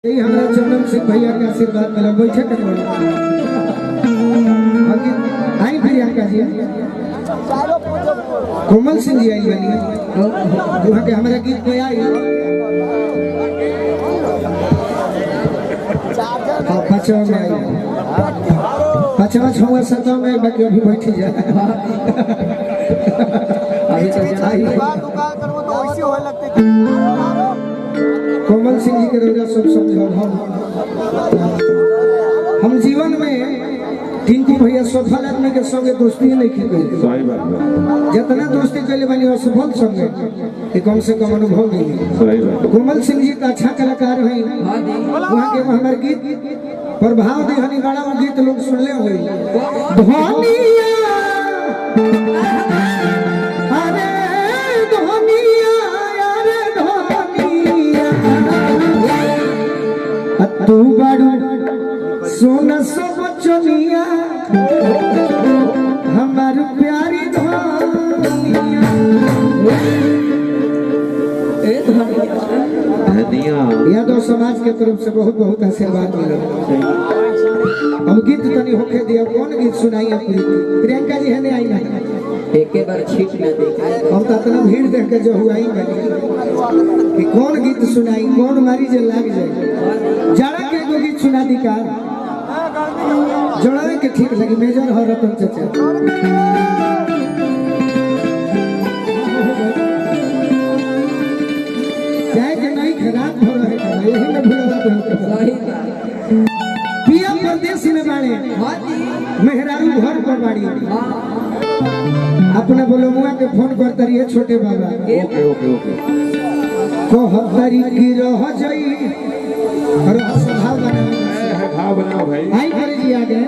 यही हमारा चंदन सिंह भैया के आशीर्वाद मिला। बैठे कर आई प्रियंका जी, कोमल सिंह जी आई बनी वहाँ के हमारा गीत में आई। पाँचवा में आई, पाँचवा छवा सातवा में बाकी अभी बैठी जाए। कोमल सिंह जी के रोजा सब समझो। हम जीवन में टिंकू भैया सफल आदमी के संगे दोस्ती नहीं की जितना दोस्ती कैले बनी असफल संगे कम से कम अनुभव नहीं। कोमल सिंह जी का अच्छा कलाकार है। वहाँ के हमारे गीत प्रभाव दी हनी गाना में गीत लोग सुन ले हुए तू बड़ू सोना सब चलिया हमार प्यारी धनिया तो समाज के तरफ से बहुत बहुत आशीर्वाद मिला। हम गीत तनी होके दिया। कौन गीत सुनाई अपनी प्रियंका जी है नहीं आई ना एक बार छीट न दे। हम तो इतना भीड़ देख के जो हुआ ही कि कौन गीत सुनाई कौन मारी जे लाग जाए। जड़ा के एगो गीत सुना दी का जड़ा के ठीक लगी। मेजर हो रतन चाचा जाए के नहीं खराब हो रहा है यही में भूला पिया परदेसी में बाड़े मेहरारू घर पर बाड़ी अपने बोलो मुआ के फोन करता रही है छोटे बाबा। ओके ओके ओके कहतरी की रह जाई और भाव बनाओ भाई। आई करे जी आगे आई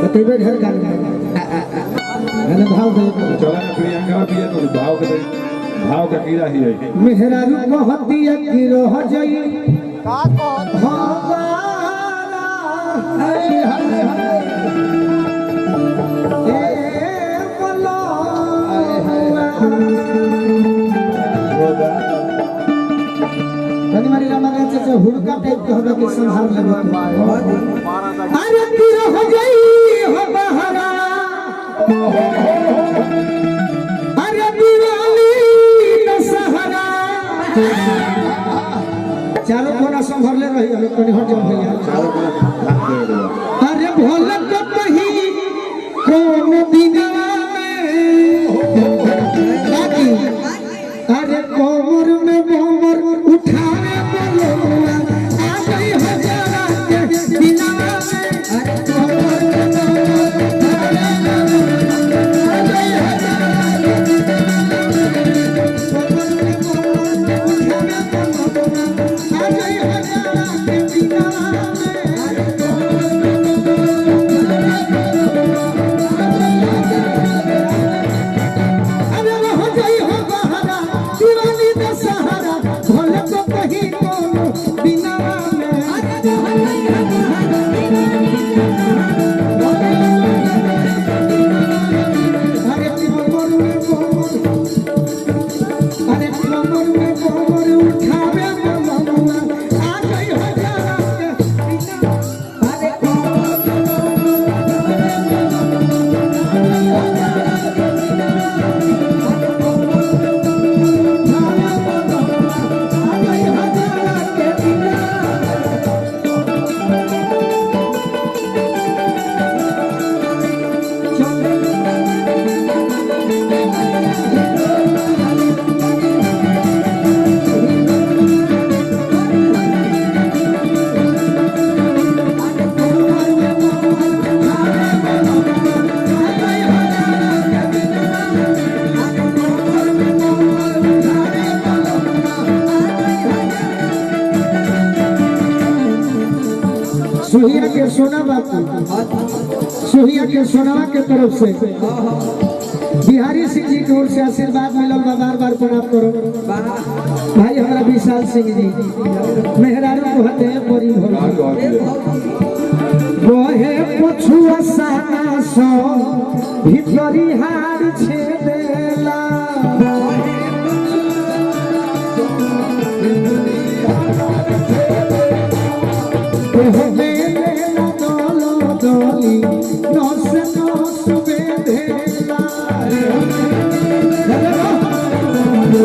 बतेबे घर का है भाव दे चला ना प्रियंका भी है तो भाव का कीड़ा ही है। मेहरारू कहती है की रह जाई का कहत हुड़का टाइप के होगा कि संभाल लेबो। अरे तीर हो जाई हो बहरा अरे दिवाली दशहरा चारों कोना संभाल ले रही है कनी हट जाओ भैया। अरे भोला तो कहीं कौन दिनवा में बाकी अरे कोमर में बोमर उठावे सुहिया के सोना बापू सुहिया के सोनावा के तरफ से बिहारी सिंह जी की ओर से आशीर्वाद मिलल बा। बार बार प्रणाम करो भाई हमारा विशाल सिंह जी मेहरारू को हते बड़ी बोहे पछुआ साना सो भीतरी हार छेदेला देह में लेला दलो दली नस नस बेधेला देह में लेला दलो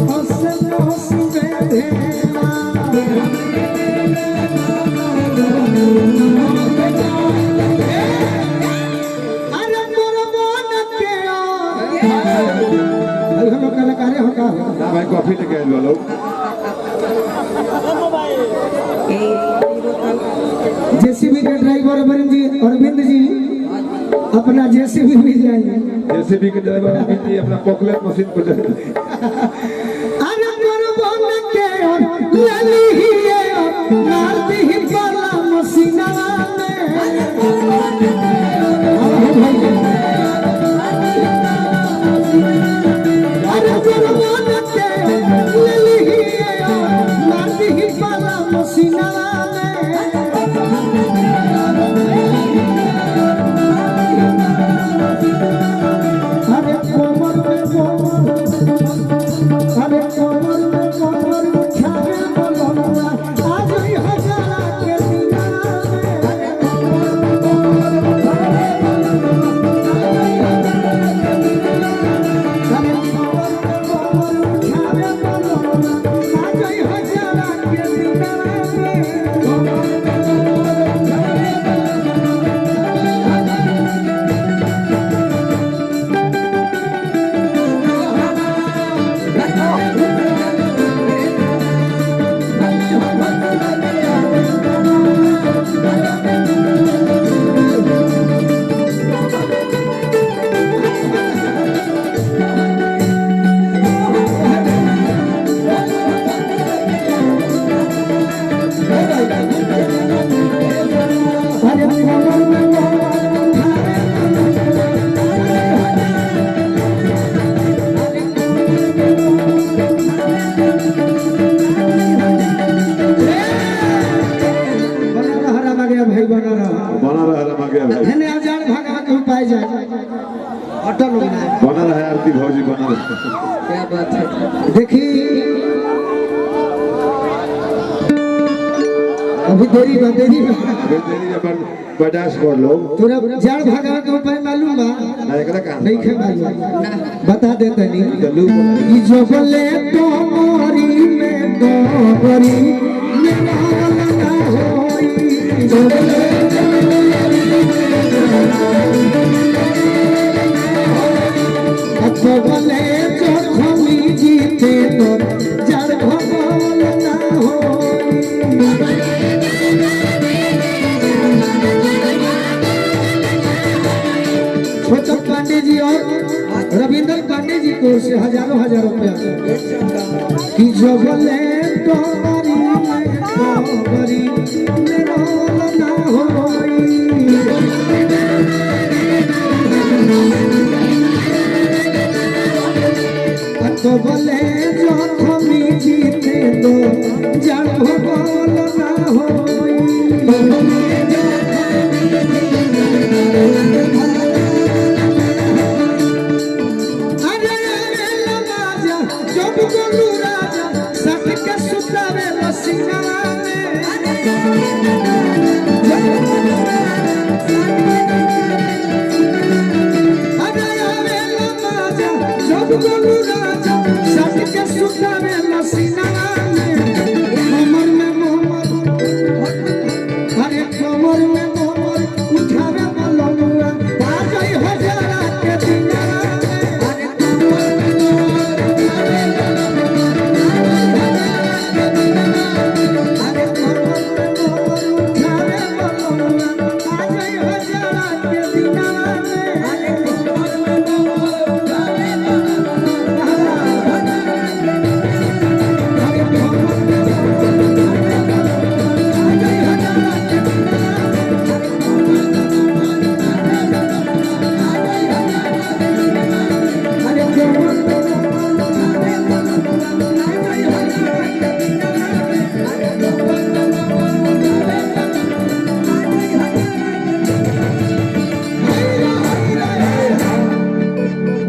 नस नस बेधेला भाई कॉफी लेके आए लोग जेसीबी के ड्राइवर अरविंद जी अपना जेसीबी भी जाएंगे जेसीबी के ड्राइवर अरविंद जी अपना पॉकलेट मशीन को जाएंगे अरे बरबन के लाली ही नारती ही वाला मशीना में अरे बरबन के लाली ही नारती ही वाला मशीना बना रहा है आरती भौजी बना रहा क्या बात है देखी अभी देरी अपन बर्दाश्त कर लो तोरा जाड़ भागा के उपाय मालूम बा नहीं खे मालूम बता देते नहीं ई जो बोले तो मोरी में डोरी मेरा लगा होई जो बोले तो बोले जो खमी जीते तो जड़ भगवान ना हो छोटा पांडे जी और रविंद्र पांडे जी को से हजारों रुपया कि जो बोले तो बरी मेरा ना होई तो बोले जो खमी जीते तो जड़ भगवान ना होई अरे राजा जब गोलू राजा सट के सुतावे मसीना में अरे राजा जब गोलू राजा सट के सुतावे मसीना